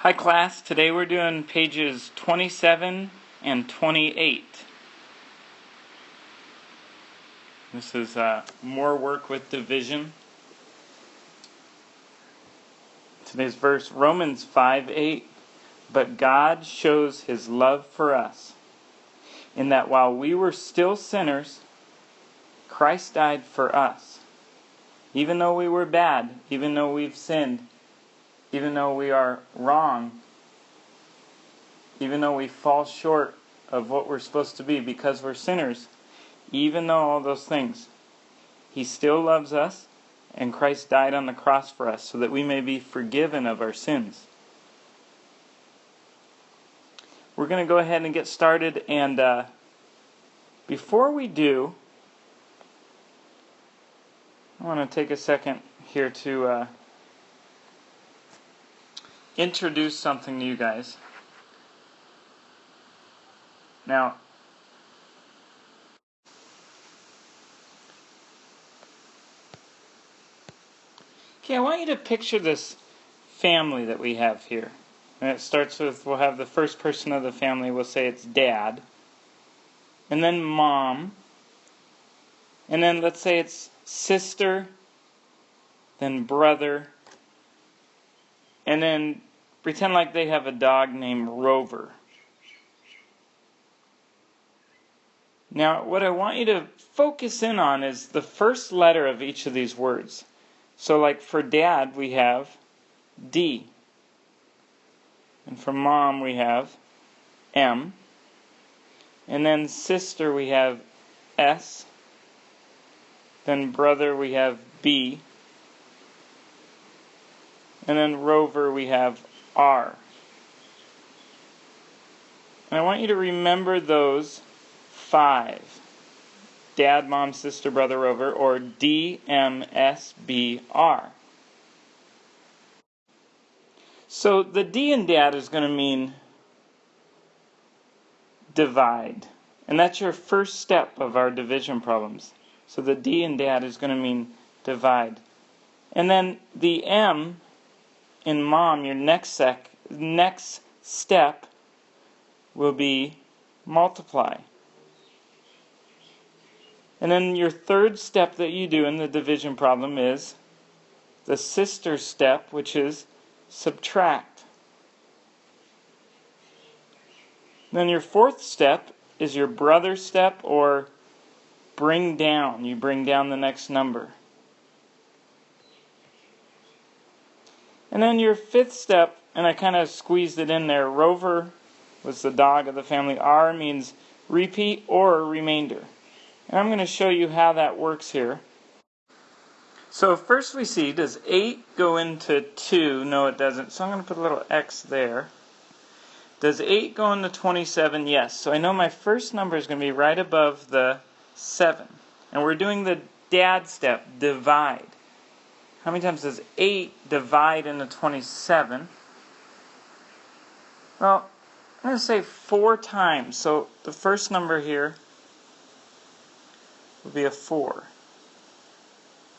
Hi class, today we're doing pages 27 and 28. This is more work with division. Today's verse, Romans 5:8. But God shows His love for us, in that while we were still sinners, Christ died for us. Even though we were bad, even though we've sinned, even though we are wrong, even though we fall short of what we're supposed to be because we're sinners, even though all those things, He still loves us, and Christ died on the cross for us so that we may be forgiven of our sins. We're going to go ahead and get started, and before we do, I want to take a second here to introduce something to you guys. Now, I want you to picture this family that we have here. And it starts with, we'll have the first person of the family, we'll say it's Dad. And then Mom. And then let's say it's sister, then brother. And then pretend like they have a dog named Rover. Now, what I want you to focus in on is the first letter of each of these words. So like for Dad, we have D. And for Mom, we have M. And then sister, we have S. Then brother, we have B. And then Rover, we have R. And I want you to remember those 5. Dad, Mom, Sister, Brother, Rover, or DMSBR. So the D in Dad is going to mean divide. And that's your first step of our division problems. So the D in Dad is going to mean divide. And then the M in Mom, your next step will be multiply. And then your third step that you do in the division problem is the sister step, which is subtract. Then your fourth step is your brother step, or bring down. You bring down the next number. And then your fifth step, and I kind of squeezed it in there, Rover was the dog of the family. R means repeat or remainder. And I'm going to show you how that works here. So first we see, does 8 go into 2? No, it doesn't. So I'm going to put a little X there. Does 8 go into 27? Yes. So I know my first number is going to be right above the 7. And we're doing the Dad step, divide. How many times does 8 divide into 27? Well, I'm going to say 4 times. So the first number here would be a 4.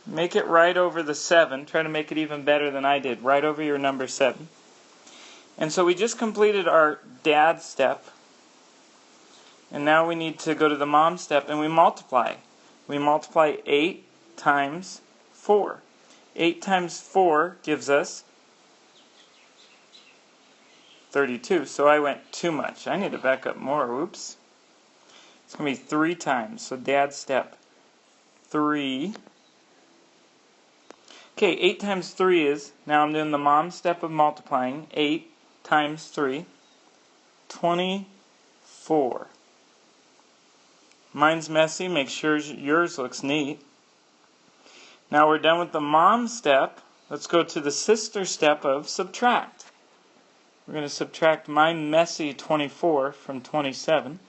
Make it right over the 7. Try to make it even better than I did. Right over your number 7. And so we just completed our Dad step. And now we need to go to the Mom step and we multiply. We multiply 8 times 4. 8 times 4 gives us 32. So I went too much. I need to back up more. Oops. It's going to be 3 times. So Dad step 3. Okay, 8 times 3 is, now I'm doing the Mom step of multiplying. 8 times 3, 24. Mine's messy. Make sure yours looks neat. Now we're done with the Mom step. Let's go to the sister step of subtract. We're going to subtract my messy 24 from 27.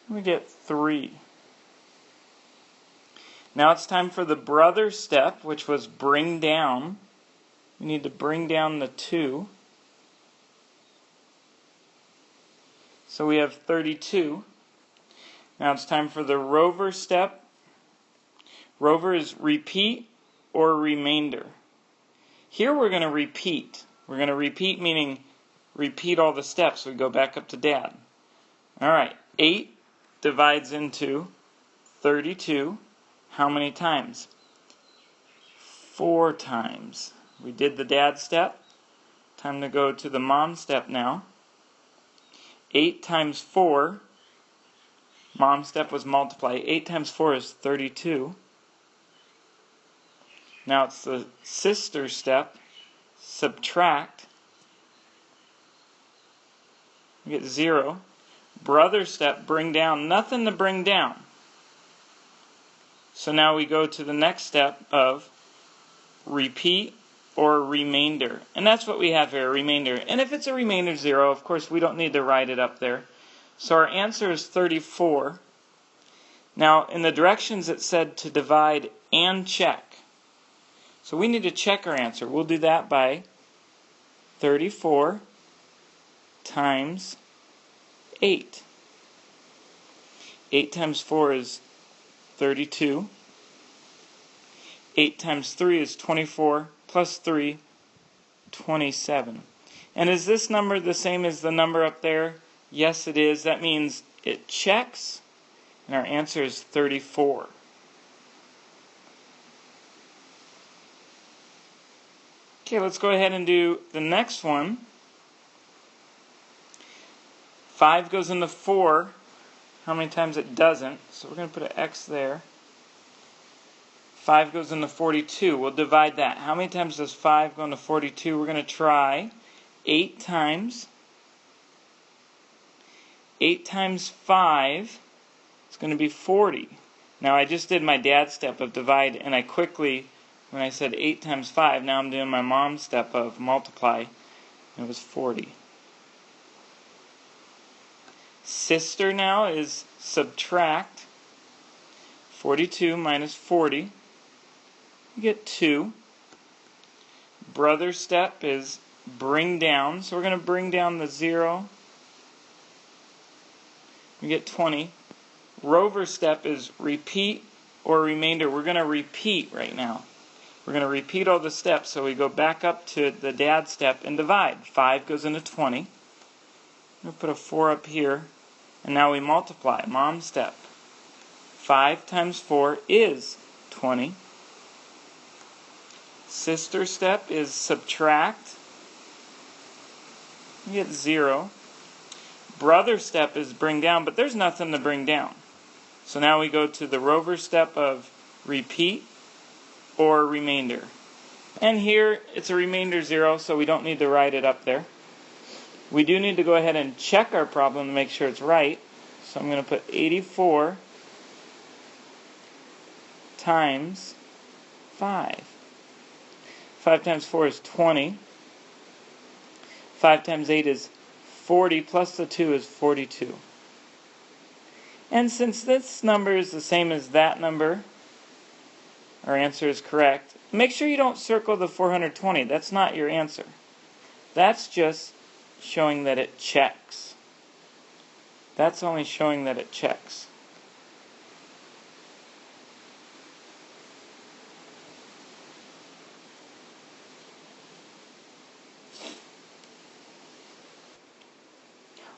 We get 3. Now it's time for the brother step, which was bring down. We need to bring down the 2. So we have 32. Now it's time for the Rover step. Rover is repeat or remainder. Here we're going to repeat. We're going to repeat, meaning repeat all the steps. We go back up to Dad. All right, 8 divides into 32. How many times? 4 times. We did the Dad step. Time to go to the Mom step now. 8 times 4. Mom step was multiply. 8 times 4 is 32. Now it's the sister step. Subtract. We get 0. Brother step, bring down. Nothing to bring down. So now we go to the next step of repeat or remainder. And that's what we have here, a remainder. And if it's a remainder 0, of course, we don't need to write it up there. So our answer is 34. Now, in the directions it said to divide and check. So we need to check our answer. We'll do that by 34 times 8. 8 times 4 is 32. 8 times 3 is 24, plus 3, 27. And is this number the same as the number up there? Yes, it is. That means it checks, and our answer is 34. Okay, let's go ahead and do the next one. 5 goes into 4. How many times it doesn't? So we're going to put an X there. 5 goes into 42. We'll divide that. How many times does 5 go into 42? We're going to try 8 times. 8 times 5 is going to be 40. Now I just did my Dad step of divide, and I quickly, when I said 8 times 5, now I'm doing my Mom step of multiply, and it was 40. Sister now is subtract. 42 minus 40. You get 2. Brother step is bring down. So we're going to bring down the 0. We get 20. Rover step is repeat or remainder. We're going to repeat right now. We're going to repeat all the steps. So we go back up to the Dad step and divide. 5 goes into 20. We'll put a 4 up here. And now we multiply. Mom step. 5 times 4 is 20. Sister step is subtract. You get 0. Brother step is bring down, but there's nothing to bring down. So now we go to the Rover step of repeat or remainder. And here it's a remainder 0, so we don't need to write it up there. We do need to go ahead and check our problem to make sure it's right. So I'm going to put 84 times 5. 5 times 4 is 20. 5 times 8 is 40, plus the 2 is 42. And since this number is the same as that number, our answer is correct. Make sure you don't circle the 420. That's not your answer. That's just showing that it checks. That's only showing that it checks.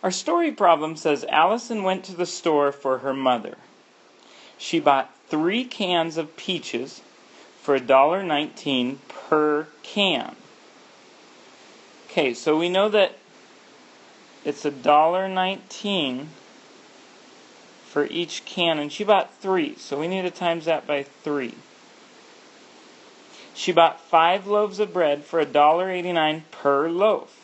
Our story problem says Allison went to the store for her mother. She bought 3 cans of peaches for $1.19 per can. Okay, so we know that it's $1.19 for each can, and she bought 3, so we need to times that by 3. She bought 5 loaves of bread for $1.89 per loaf.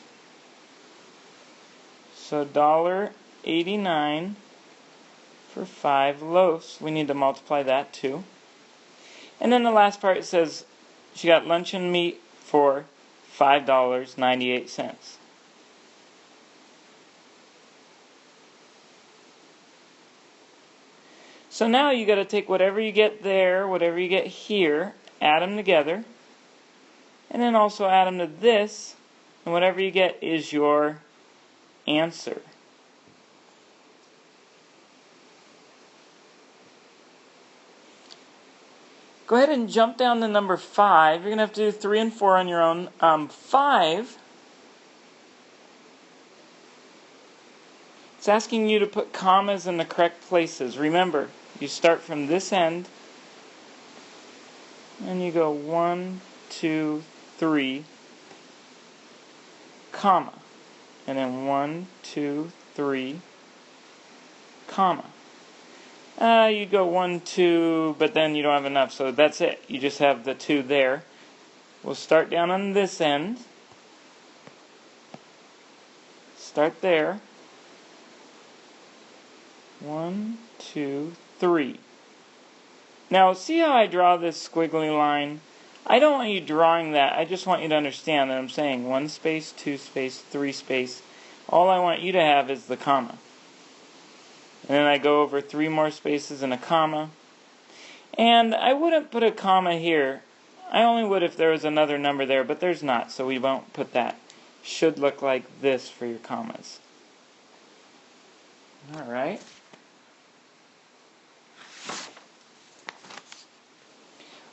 So $1.89 for 5 loaves. We need to multiply that too. And then the last part, it says she got luncheon meat for $5.98. So now you got to take whatever you get there, whatever you get here, add them together, and then also add them to this, and whatever you get is your answer. Go ahead and jump down to number 5. You're going to have to do 3 and 4 on your own. 5 It's asking you to put commas in the correct places. Remember, you start from this end, and you go 1, 2, 3, comma. And then 1, 2, 3, comma. You go 1, 2, but then you don't have enough, so that's it. You just have the 2 there. We'll start down on this end. Start there. 1, 2, 3. Now, see how I draw this squiggly line? I don't want you drawing that. I just want you to understand that I'm saying 1 space, 2 space, 3 space. All I want you to have is the comma. And then I go over 3 more spaces and a comma. And I wouldn't put a comma here. I only would if there was another number there, but there's not, so we won't put that. Should look like this for your commas. Alright.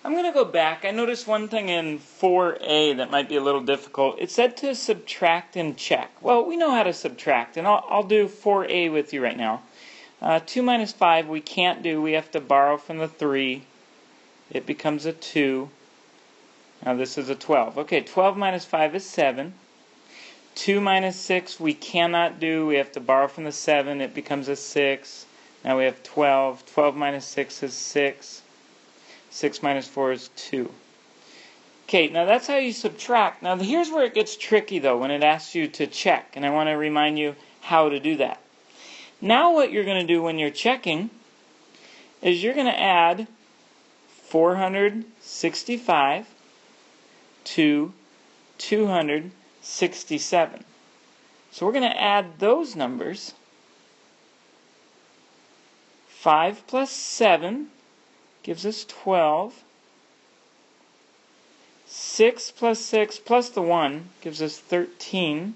I'm going to go back. I noticed one thing in 4a that might be a little difficult. It said to subtract and check. Well, we know how to subtract, and I'll do 4a with you right now. 2 minus 5 we can't do. We have to borrow from the 3. It becomes a 2. Now this is a 12. Okay, 12 minus 5 is 7. 2 minus 6 we cannot do. We have to borrow from the 7. It becomes a 6. Now we have 12. 12 minus 6 is 6. 6 minus 4 is 2. Okay, now that's how you subtract. Now here's where it gets tricky though, when it asks you to check. And I want to remind you how to do that. Now what you're going to do when you're checking is you're going to add 465 to 267. So we're going to add those numbers. 5 plus 7 gives us 12. 6 plus 6 plus the 1 gives us 13.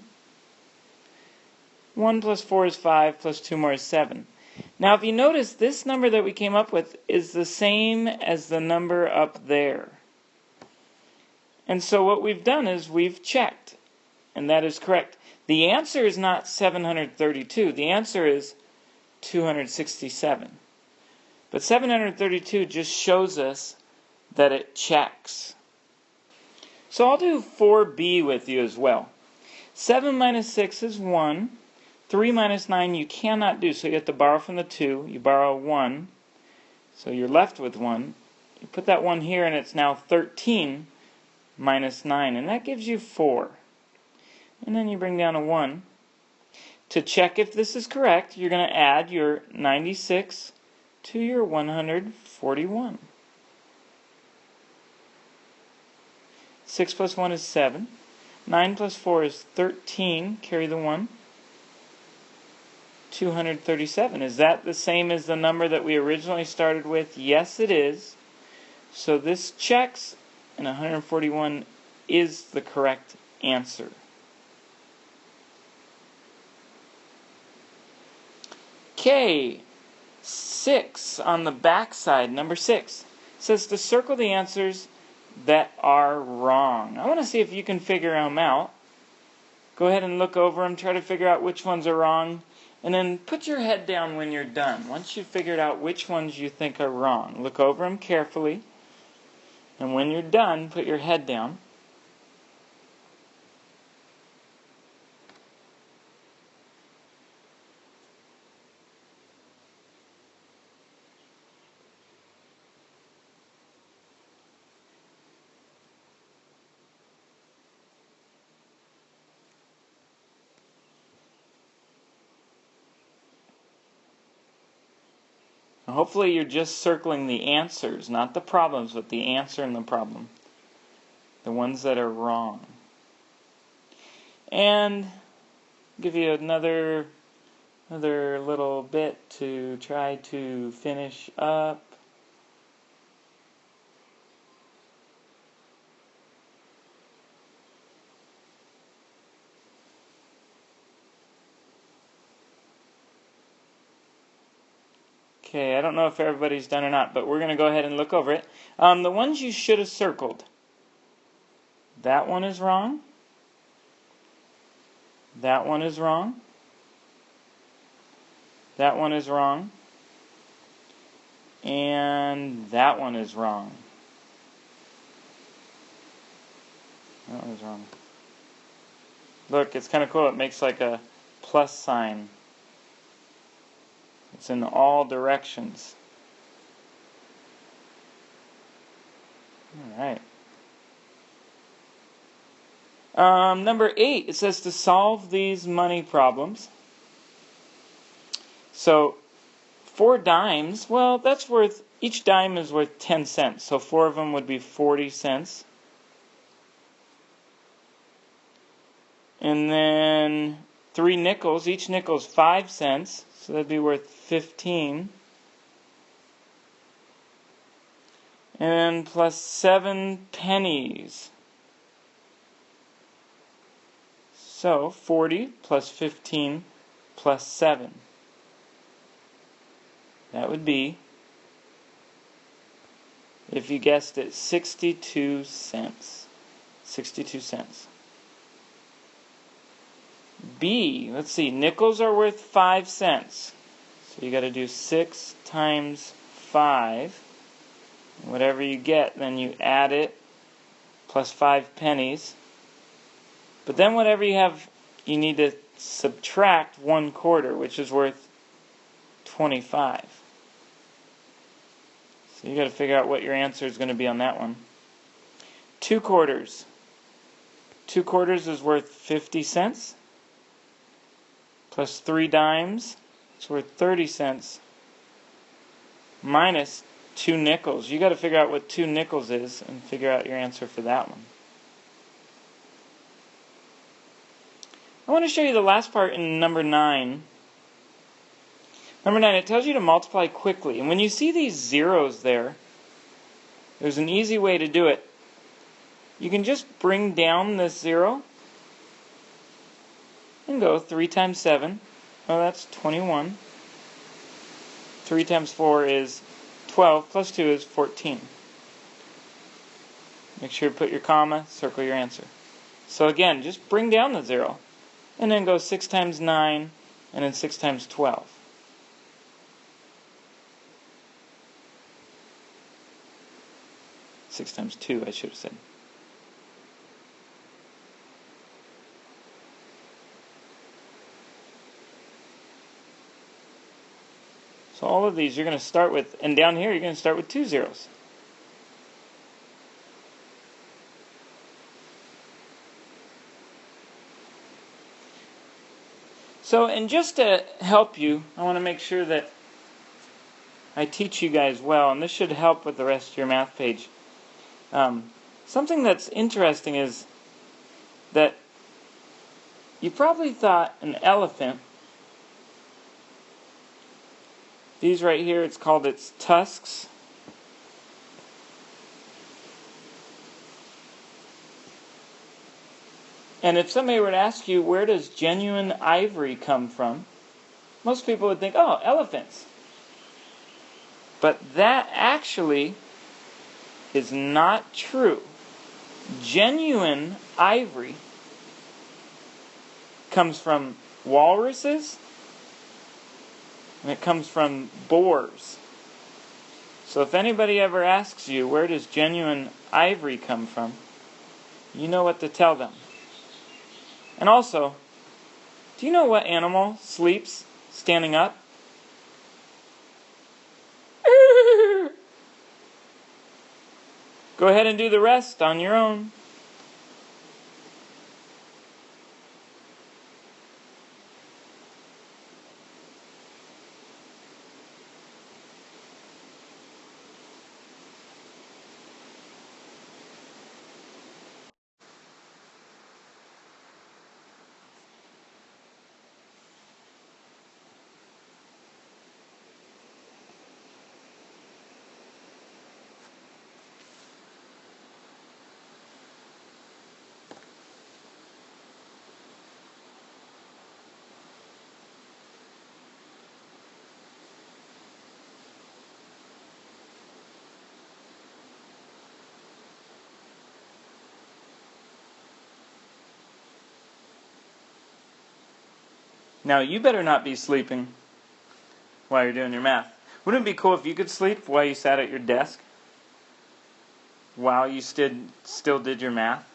1 plus 4 is 5, plus 2 more is 7. Now if you notice, this number that we came up with is the same as the number up there. And so what we've done is we've checked, and that is correct. The answer is not 732. The answer is 267. But 732 just shows us that it checks. So I'll do 4b with you as well. 7 minus 6 is 1. 3 minus 9 you cannot do, so you have to borrow from the 2. You borrow 1, so you're left with 1. You put that 1 here, and it's now 13 minus 9, and that gives you 4. And then you bring down a 1. To check if this is correct, you're going to add your 96 to your 141. 6 plus 1 is 7. 9 plus 4 is 13. Carry the 1. 237. Is that the same as the number that we originally started with? Yes, it is. So this checks, and 141 is the correct answer. Okay, 6 on the back side, number 6, says to circle the answers that are wrong. I want to see if you can figure them out. Go ahead and look over them, try to figure out which ones are wrong, and then put your head down when you're done. Once you've figured out which ones you think are wrong, look over them carefully, and when you're done, put your head down. Hopefully you're just circling the answers, not the problems, but the answer and the problem. The ones that are wrong. And I'll give you another little bit to try to finish up. Okay, I don't know if everybody's done or not, but we're going to go ahead and look over it. The ones you should have circled. That one is wrong. That one is wrong. That one is wrong. And that one is wrong. That one is wrong. Look, it's kind of cool. It makes like a plus sign. It's in all directions. Alright. Number 8, it says to solve these money problems. So, 4 dimes, well, that's worth, each dime is worth 10 cents. So 4 of them would be 40 cents. And then 3 nickels, each nickel is 5 cents. So that'd be worth 15. And plus 7 pennies. So 40 plus 15 plus 7. That would be, if you guessed it, 62 cents. 62 cents. B, let's see, nickels are worth 5 cents. So you got to do 6 times 5. Whatever you get, then you add it, plus 5 pennies. But then whatever you have, you need to subtract 1/4, which is worth 25. So you got to figure out what your answer is going to be on that one. 2 quarters. 2 quarters is worth 50 cents. Plus 3 dimes, it's worth 30 cents. Minus 2 nickels. You got to figure out what 2 nickels is and figure out your answer for that one. I want to show you the last part in number 9. Number 9, it tells you to multiply quickly. And when you see these zeros there, there's an easy way to do it. You can just bring down this 0 and go 3 times 7. Oh, that's 21. 3 times 4 is 12, plus 2 is 14. Make sure to put your comma, circle your answer. So again, just bring down the 0. And then go 6 times 9, and then 6 times 12. Six times 2, I should have said. So all of these you're going to start with, and down here you're going to start with 2 zeros. So, and just to help you, I want to make sure that I teach you guys well, and this should help with the rest of your math page. Something that's interesting is that you probably thought an elephant, these right here, it's called its tusks. And if somebody were to ask you, where does genuine ivory come from? Most people would think, oh, elephants. But that actually is not true. Genuine ivory comes from walruses, and it comes from boars. So if anybody ever asks you, where does genuine ivory come from, you know what to tell them. And also, do you know what animal sleeps standing up? Go ahead and do the rest on your own. Now, you better not be sleeping. while you're doing your math. Wouldn't it be cool if you could sleep while you sat at your desk? While you still did your math?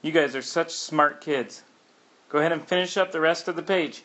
You guys are such smart kids. Go ahead and finish up the rest of the page.